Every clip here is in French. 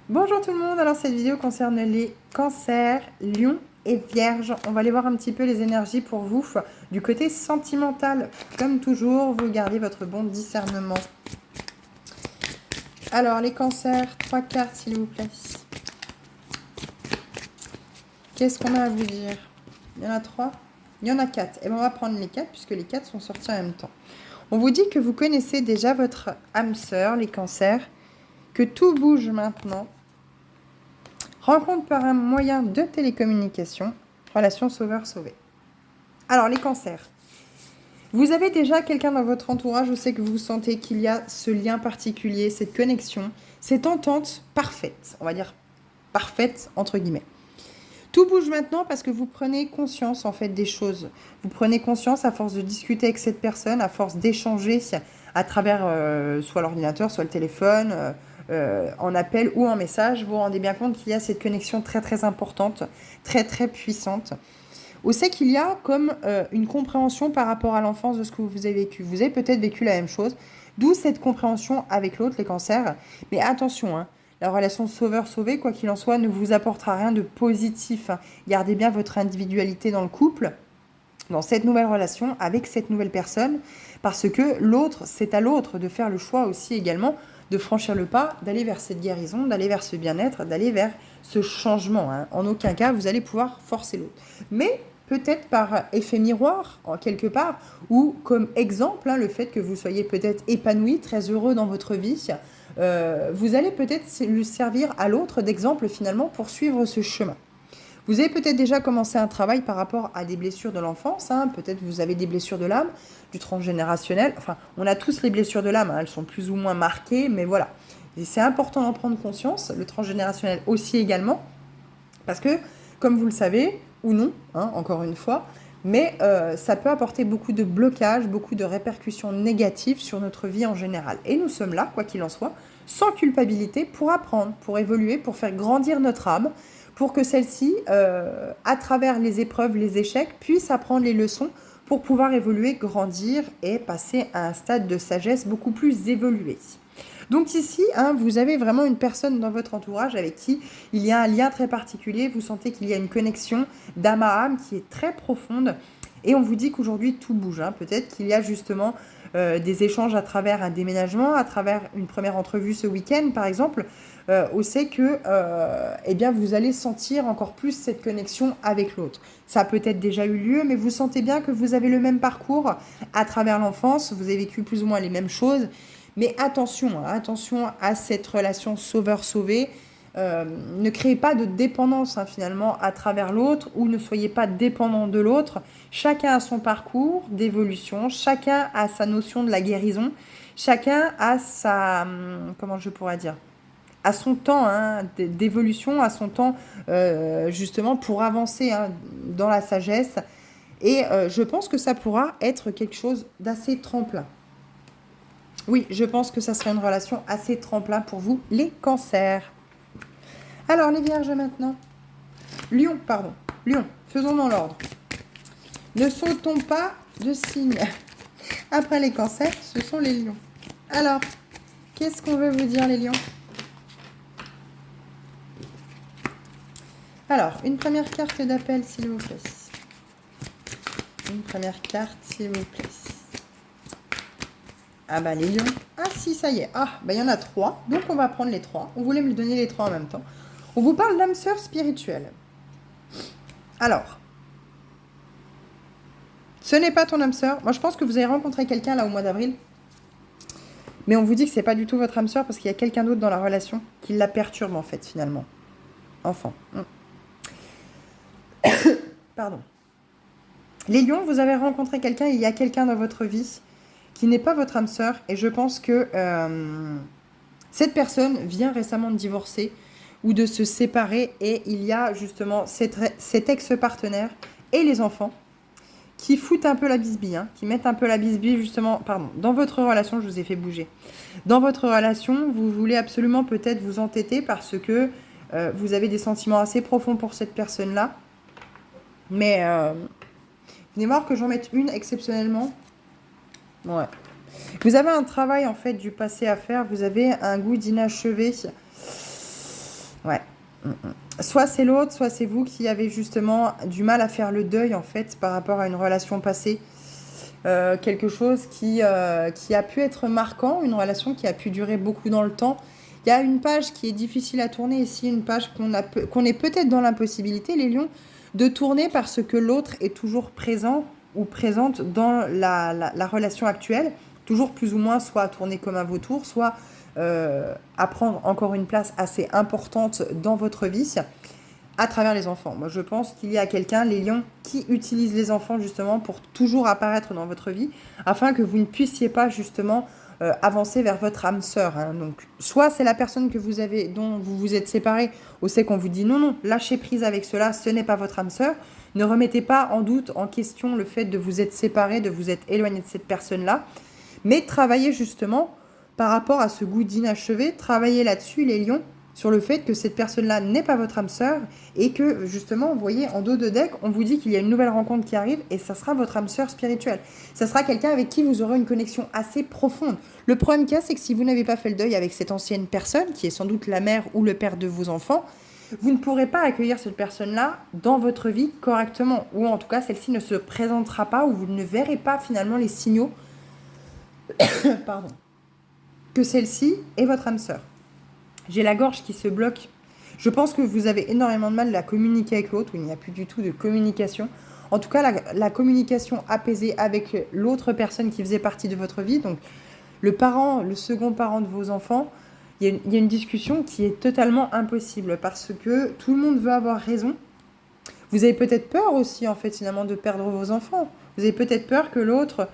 Bonjour tout le monde, alors cette vidéo concerne les cancers, lions et vierges. On va aller voir un petit peu les énergies pour vous. Du côté sentimental, comme toujours, vous gardez votre bon discernement. Alors les cancers, 3 cartes s'il vous plaît. Qu'est-ce qu'on a à vous dire? Il y en a 3? Il y en a 4. Et bien on va prendre les 4 puisque les 4 sont sortis en même temps. On vous dit que vous connaissez déjà votre âme sœur, les cancers, que tout bouge maintenant. Rencontre par un moyen de télécommunication, relation sauveur-sauvé. Alors, les cancers. Vous avez déjà quelqu'un dans votre entourage, je sais que vous sentez qu'il y a ce lien particulier, cette connexion, cette entente parfaite, on va dire parfaite entre guillemets. Tout bouge maintenant parce que vous prenez conscience en fait des choses. Vous prenez conscience à force de discuter avec cette personne, à force d'échanger à travers soit l'ordinateur, soit le téléphone, en appel ou en message. Vous vous rendez bien compte qu'il y a cette connexion très très importante, très très puissante. On sait qu'il y a comme une compréhension par rapport à l'enfance de ce que vous avez vécu. Vous avez peut-être vécu la même chose, d'où cette compréhension avec l'autre, les cancers. Mais attention, hein, la relation sauveur-sauvé, quoi qu'il en soit, ne vous apportera rien de positif. Gardez bien votre individualité dans le couple, dans cette nouvelle relation, avec cette nouvelle personne, parce que l'autre, c'est à l'autre de faire le choix aussi également de franchir le pas, d'aller vers cette guérison, d'aller vers ce bien-être, d'aller vers ce changement. Hein. En aucun cas, vous allez pouvoir forcer l'autre. Mais peut-être par effet miroir, en quelque part, ou comme exemple, hein, le fait que vous soyez peut-être épanoui, très heureux dans votre vie, vous allez peut-être lui servir à l'autre d'exemple finalement pour suivre ce chemin. Vous avez peut-être déjà commencé un travail par rapport à des blessures de l'enfance, hein. Peut-être vous avez des blessures de l'âme, du transgénérationnel. Enfin, on a tous les blessures de l'âme, hein. Elles sont plus ou moins marquées, mais voilà. Et c'est important d'en prendre conscience, le transgénérationnel aussi également, parce que, comme vous le savez, ou non, hein, encore une fois, mais ça peut apporter beaucoup de blocages, beaucoup de répercussions négatives sur notre vie en général. Et nous sommes là, quoi qu'il en soit, sans culpabilité, pour apprendre, pour évoluer, pour faire grandir notre âme, pour que celle-ci, à travers les épreuves, les échecs, puisse apprendre les leçons pour pouvoir évoluer, grandir et passer à un stade de sagesse beaucoup plus évolué. Donc ici, hein, vous avez vraiment une personne dans votre entourage avec qui il y a un lien très particulier. Vous sentez qu'il y a une connexion d'âme à âme qui est très profonde. Et on vous dit qu'aujourd'hui, tout bouge. Hein. Peut-être qu'il y a justement des échanges à travers un déménagement, à travers une première entrevue ce week-end, par exemple. On sait que eh bien, vous allez sentir encore plus cette connexion avec l'autre. Ça a peut-être déjà eu lieu, mais vous sentez bien que vous avez le même parcours à travers l'enfance. Vous avez vécu plus ou moins les mêmes choses. Mais attention, hein, attention à cette relation sauveur-sauvé. Ne créez pas de dépendance hein, finalement à travers l'autre ou ne soyez pas dépendant de l'autre. Chacun a son parcours d'évolution, chacun a sa notion de la guérison, chacun a sa, comment je pourrais dire, à son temps hein, d'évolution, à son temps justement pour avancer hein, dans la sagesse. Et je pense que ça pourra être quelque chose d'assez tremplin. Oui, je pense que ça serait une relation assez tremplin pour vous, les cancers. Alors, les vierges maintenant. Lion, pardon. Lion, faisons dans l'ordre. Ne sautons pas de signe. Après les cancers, ce sont les lions. Alors, qu'est-ce qu'on veut vous dire, les lions? Alors, une première carte d'appel, s'il vous plaît. Une première carte, s'il vous plaît. Ah bah les lions. Ah si, ça y est. Ah bah il y en a 3. Donc on va prendre les 3. On voulait me donner les 3 en même temps. On vous parle d'âme sœur spirituelle. Alors, ce n'est pas ton âme sœur. Moi je pense que vous avez rencontré quelqu'un là au mois d'avril. Mais on vous dit que c'est pas du tout votre âme sœur parce qu'il y a quelqu'un d'autre dans la relation qui la perturbe en fait finalement. Enfant. Pardon. Les lions, vous avez rencontré quelqu'un, il y a quelqu'un dans votre vie qui n'est pas votre âme sœur. Et je pense que cette personne vient récemment de divorcer ou de se séparer. Et il y a justement cet ex-partenaire et les enfants qui foutent un peu la bisbille, hein, qui mettent un peu la bisbille justement, pardon, dans votre relation, je vous ai fait bouger. Dans votre relation, vous voulez absolument peut-être vous entêter parce que vous avez des sentiments assez profonds pour cette personne-là. Mais venez voir que j'en mette une exceptionnellement. Ouais. Vous avez un travail en fait du passé à faire, vous avez un goût d'inachevé. Ouais. Soit c'est l'autre, soit c'est vous qui avez justement du mal à faire le deuil, en fait, par rapport à une relation passée. Quelque chose qui a pu être marquant, une relation qui a pu durer beaucoup dans le temps. Il y a une page qui est difficile à tourner ici, une page qu'on est peut-être dans l'impossibilité, les lions, de tourner parce que l'autre est toujours présent ou présente dans la relation actuelle, toujours plus ou moins soit à tourner comme à vos tours, soit à prendre encore une place assez importante dans votre vie à travers les enfants. Moi, je pense qu'il y a quelqu'un, les lions, qui utilise les enfants justement pour toujours apparaître dans votre vie, afin que vous ne puissiez pas justement avancer vers votre âme sœur. Hein. Donc, soit c'est la personne que vous avez, dont vous vous êtes séparés, ou c'est qu'on vous dit non, non, lâchez prise avec cela, ce n'est pas votre âme sœur. Ne remettez pas en doute, en question le fait de vous être séparé, de vous être éloigné de cette personne-là, mais travaillez justement par rapport à ce goût d'inachevé, travaillez là-dessus, les lions, sur le fait que cette personne-là n'est pas votre âme sœur et que justement, vous voyez, en dos de deck, on vous dit qu'il y a une nouvelle rencontre qui arrive et ça sera votre âme sœur spirituelle. Ça sera quelqu'un avec qui vous aurez une connexion assez profonde. Le problème qu'il y a, c'est que si vous n'avez pas fait le deuil avec cette ancienne personne, qui est sans doute la mère ou le père de vos enfants, vous ne pourrez pas accueillir cette personne-là dans votre vie correctement. Ou en tout cas, celle-ci ne se présentera pas ou vous ne verrez pas finalement les signaux pardon, que celle-ci est votre âme sœur. J'ai la gorge qui se bloque. Je pense que vous avez énormément de mal à communiquer avec l'autre, où il n'y a plus du tout de communication. En tout cas, la communication apaisée avec l'autre personne qui faisait partie de votre vie, donc le parent, le second parent de vos enfants, il y a une discussion qui est totalement impossible parce que tout le monde veut avoir raison. Vous avez peut-être peur aussi, en fait, finalement, de perdre vos enfants. Vous avez peut-être peur que l'autre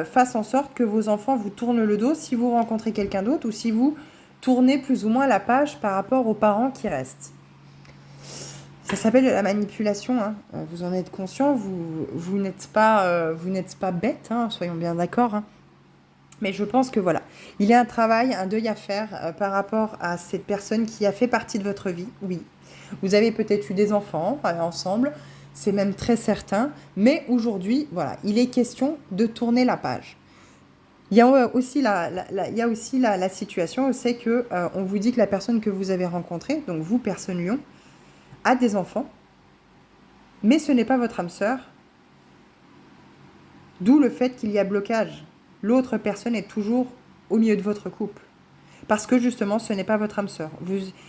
fasse en sorte que vos enfants vous tournent le dos si vous rencontrez quelqu'un d'autre ou si vous tournez plus ou moins la page par rapport aux parents qui restent. Ça s'appelle la manipulation, hein. Vous en êtes conscient, vous n'êtes pas bête, hein, soyons bien d'accord. Hein. Mais je pense que voilà, il y a un travail, un deuil à faire par rapport à cette personne qui a fait partie de votre vie, oui. Vous avez peut-être eu des enfants ensemble, c'est même très certain, mais aujourd'hui, voilà, il est question de tourner la page. Il y a aussi la situation où c'est que on vous dit que la personne que vous avez rencontrée, donc vous, personne lion, a des enfants, mais ce n'est pas votre âme sœur, d'où le fait qu'il y a blocage. L'autre personne est toujours au milieu de votre couple. Parce que justement, ce n'est pas votre âme sœur.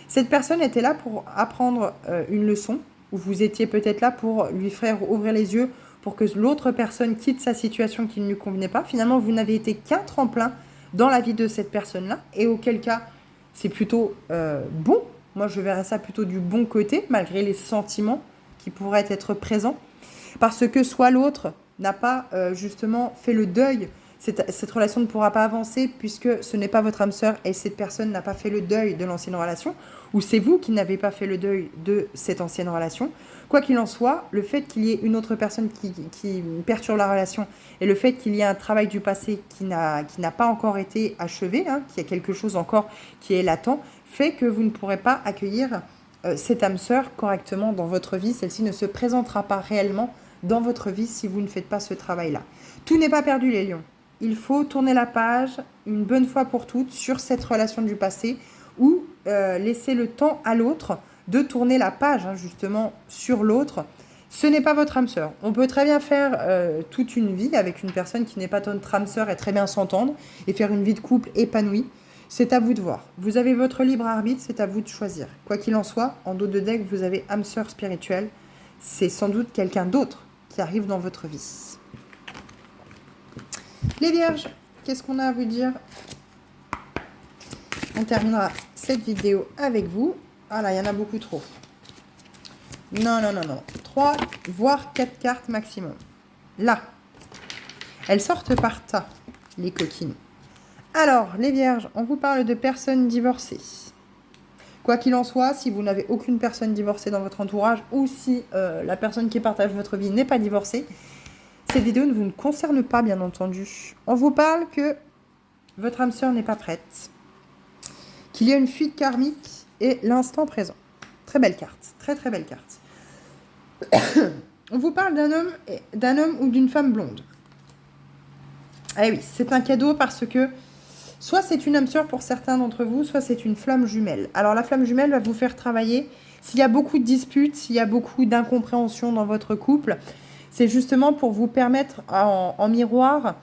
Cette personne était là pour apprendre une leçon, ou vous étiez peut-être là pour lui faire ouvrir les yeux, pour que l'autre personne quitte sa situation qui ne lui convenait pas. Finalement, vous n'avez été qu'un tremplin dans la vie de cette personne-là, et auquel cas, c'est plutôt bon. Moi, je verrais ça plutôt du bon côté, malgré les sentiments qui pourraient être présents. Parce que soit l'autre n'a pas justement fait le deuil, cette relation ne pourra pas avancer puisque ce n'est pas votre âme sœur et cette personne n'a pas fait le deuil de l'ancienne relation, ou c'est vous qui n'avez pas fait le deuil de cette ancienne relation. Quoi qu'il en soit, le fait qu'il y ait une autre personne qui perturbe la relation et le fait qu'il y ait un travail du passé qui n'a pas encore été achevé, hein, qu'il y a quelque chose encore qui est latent, fait que vous ne pourrez pas accueillir cette âme sœur correctement dans votre vie. Celle-ci ne se présentera pas réellement dans votre vie si vous ne faites pas ce travail-là. Tout n'est pas perdu, les lions. Il faut tourner la page une bonne fois pour toutes sur cette relation du passé ou laisser le temps à l'autre de tourner la page hein, justement sur l'autre. Ce n'est pas votre âme sœur. On peut très bien faire toute une vie avec une personne qui n'est pas notre âme sœur et très bien s'entendre et faire une vie de couple épanouie. C'est à vous de voir. Vous avez votre libre arbitre, c'est à vous de choisir. Quoi qu'il en soit, en dos de deck, vous avez âme sœur spirituelle. C'est sans doute quelqu'un d'autre qui arrive dans votre vie. Les vierges, qu'est-ce qu'on a à vous dire? On terminera cette vidéo avec vous. Ah là, il y en a beaucoup trop. Non. 3, voire 4 cartes maximum. Là. Elles sortent par tas, les coquines. Alors, les vierges, on vous parle de personnes divorcées. Quoi qu'il en soit, si vous n'avez aucune personne divorcée dans votre entourage ou si la personne qui partage votre vie n'est pas divorcée, cette vidéo ne vous concerne pas, bien entendu. On vous parle que votre âme sœur n'est pas prête, qu'il y a une fuite karmique et l'instant présent. Très belle carte, très très belle carte. On vous parle d'un homme ou d'une femme blonde. Eh oui, c'est un cadeau parce que Soit c'est une âme sœur pour certains d'entre vous, soit c'est une flamme jumelle. Alors la flamme jumelle va vous faire travailler. S'il y a beaucoup de disputes, s'il y a beaucoup d'incompréhension dans votre couple, c'est justement pour vous permettre en miroir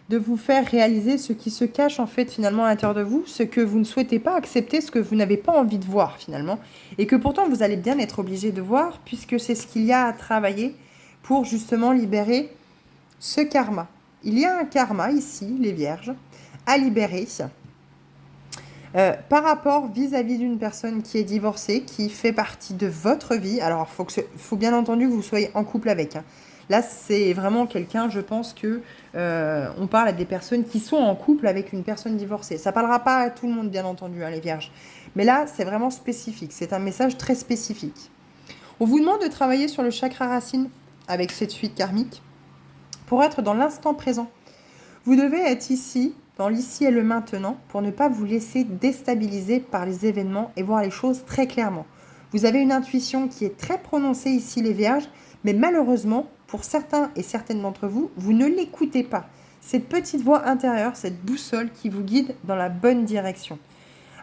de vous faire réaliser ce qui se cache en fait finalement à l'intérieur de vous, ce que vous ne souhaitez pas accepter, ce que vous n'avez pas envie de voir finalement, et que pourtant vous allez bien être obligé de voir, puisque c'est ce qu'il y a à travailler pour justement libérer ce karma. Il y a un karma ici, les vierges, à libérer par rapport vis-à-vis d'une personne qui est divorcée, qui fait partie de votre vie. Alors, faut bien entendu que vous soyez en couple avec. Là, c'est vraiment quelqu'un, je pense que on parle à des personnes qui sont en couple avec une personne divorcée. Ça ne parlera pas à tout le monde, bien entendu, les vierges. Mais là, c'est vraiment spécifique. C'est un message très spécifique. On vous demande de travailler sur le chakra racine avec cette suite karmique pour être dans l'instant présent. Vous devez être ici, dans l'ici et le maintenant, pour ne pas vous laisser déstabiliser par les événements et voir les choses très clairement. Vous avez une intuition qui est très prononcée ici, les vierges, mais malheureusement, pour certains et certaines d'entre vous, vous ne l'écoutez pas. Cette petite voix intérieure, cette boussole qui vous guide dans la bonne direction.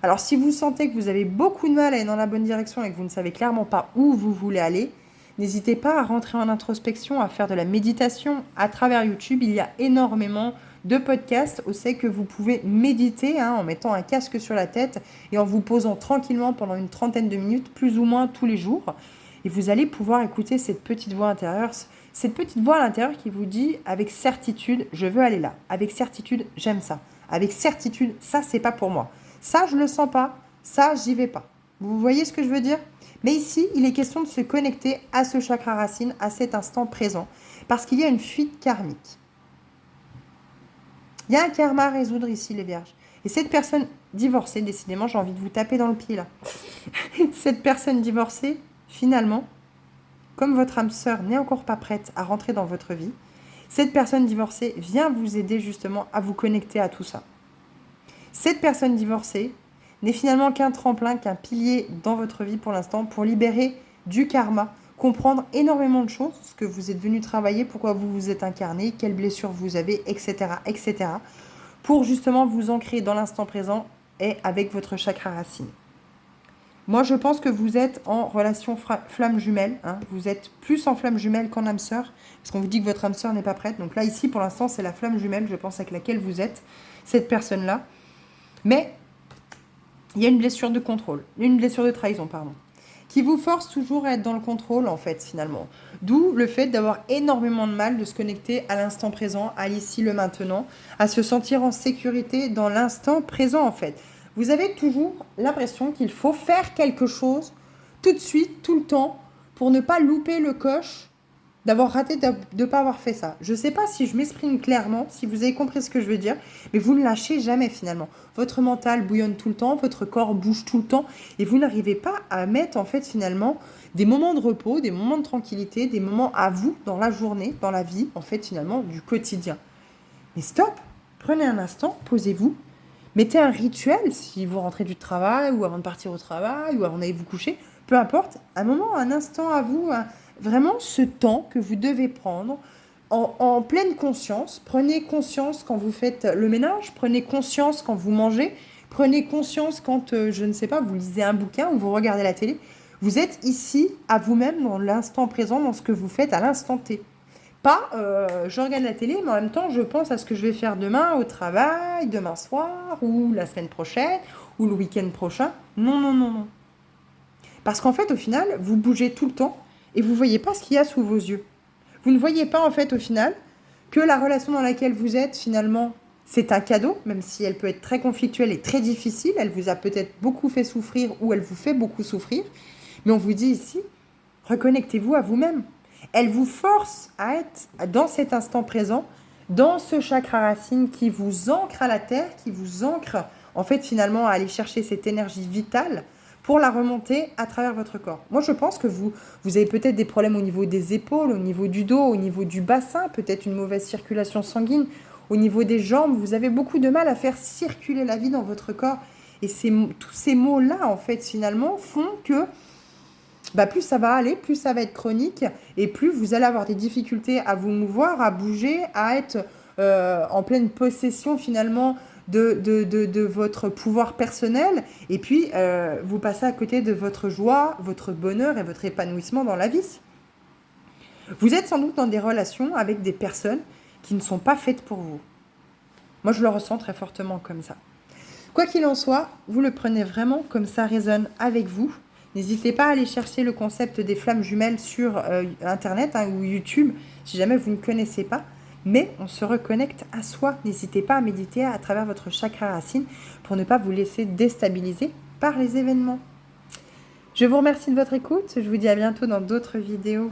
Alors, si vous sentez que vous avez beaucoup de mal à aller dans la bonne direction et que vous ne savez clairement pas où vous voulez aller, n'hésitez pas à rentrer en introspection, à faire de la méditation à travers YouTube. Il y a énormément de podcasts où c'est que vous pouvez méditer en mettant un casque sur la tête et en vous posant tranquillement pendant une trentaine de minutes, plus ou moins tous les jours. Et vous allez pouvoir écouter cette petite voix intérieure, cette petite voix à l'intérieur qui vous dit avec certitude, je veux aller là. Avec certitude, j'aime ça. Avec certitude, ça, c'est pas pour moi. Ça, je le sens pas. Ça, j'y vais pas. Vous voyez ce que je veux dire ? Mais ici, il est question de se connecter à ce chakra racine, à cet instant présent, parce qu'il y a une fuite karmique. Il y a un karma à résoudre ici, les vierges. Et cette personne divorcée, décidément, j'ai envie de vous taper dans le pied là. Cette personne divorcée, finalement, comme votre âme sœur n'est encore pas prête à rentrer dans votre vie, cette personne divorcée vient vous aider justement à vous connecter à tout ça. Cette personne divorcée n'est finalement qu'un tremplin, qu'un pilier dans votre vie pour l'instant pour libérer du karma, comprendre énormément de choses, ce que vous êtes venu travailler, pourquoi vous vous êtes incarné, quelles blessures vous avez, etc., etc., pour justement vous ancrer dans l'instant présent et avec votre chakra racine. Moi, je pense que vous êtes en relation flamme jumelle. Vous êtes plus en flamme jumelle qu'en âme sœur, parce qu'on vous dit que votre âme sœur n'est pas prête. Donc là, ici, pour l'instant, c'est la flamme jumelle, je pense, avec laquelle vous êtes, cette personne-là. Mais il y a une blessure de contrôle, une blessure de trahison, pardon, qui vous force toujours à être dans le contrôle, en fait, finalement. D'où le fait d'avoir énormément de mal de se connecter à l'instant présent, à l'ici, le maintenant, à se sentir en sécurité dans l'instant présent, en fait. Vous avez toujours l'impression qu'il faut faire quelque chose tout de suite, tout le temps, pour ne pas louper le coche d'avoir raté, de ne pas avoir fait ça. Je ne sais pas si je m'exprime clairement, si vous avez compris ce que je veux dire, mais vous ne lâchez jamais finalement. Votre mental bouillonne tout le temps, votre corps bouge tout le temps, et vous n'arrivez pas à mettre en fait finalement des moments de repos, des moments de tranquillité, des moments à vous dans la journée, dans la vie, en fait finalement du quotidien. Mais stop, prenez un instant, posez-vous, mettez un rituel si vous rentrez du travail ou avant de partir au travail ou avant d'aller vous coucher, peu importe, un moment, un instant à vous, vraiment ce temps que vous devez prendre en pleine conscience. Prenez conscience quand vous faites le ménage, prenez conscience quand vous mangez, prenez conscience quand, je ne sais pas, vous lisez un bouquin ou vous regardez la télé. Vous êtes ici à vous-même dans l'instant présent, dans ce que vous faites à l'instant T. Pas, je regarde la télé, mais en même temps, je pense à ce que je vais faire demain au travail, demain soir, ou la semaine prochaine, ou le week-end prochain. Non, non, non, non. Parce qu'en fait, au final, vous bougez tout le temps et vous ne voyez pas ce qu'il y a sous vos yeux. Vous ne voyez pas, en fait, au final, que la relation dans laquelle vous êtes, finalement, c'est un cadeau, même si elle peut être très conflictuelle et très difficile. Elle vous a peut-être beaucoup fait souffrir ou elle vous fait beaucoup souffrir. Mais on vous dit ici, reconnectez-vous à vous-même. Elle vous force à être dans cet instant présent, dans ce chakra racine qui vous ancre à la terre, qui vous ancre, en fait, finalement, à aller chercher cette énergie vitale pour la remonter à travers votre corps. Moi, je pense que vous avez peut-être des problèmes au niveau des épaules, au niveau du dos, au niveau du bassin, peut-être une mauvaise circulation sanguine, au niveau des jambes. Vous avez beaucoup de mal à faire circuler la vie dans votre corps. Et tous ces mots-là, en fait, finalement, font que plus ça va aller, plus ça va être chronique et plus vous allez avoir des difficultés à vous mouvoir, à bouger, à être en pleine possession finalement de votre pouvoir personnel. Et puis, vous passez à côté de votre joie, votre bonheur et votre épanouissement dans la vie. Vous êtes sans doute dans des relations avec des personnes qui ne sont pas faites pour vous. Moi, je le ressens très fortement comme ça. Quoi qu'il en soit, vous le prenez vraiment comme ça résonne avec vous. N'hésitez pas à aller chercher le concept des flammes jumelles sur Internet ou YouTube, si jamais vous ne connaissez pas. Mais on se reconnecte à soi. N'hésitez pas à méditer à travers votre chakra racine pour ne pas vous laisser déstabiliser par les événements. Je vous remercie de votre écoute. Je vous dis à bientôt dans d'autres vidéos.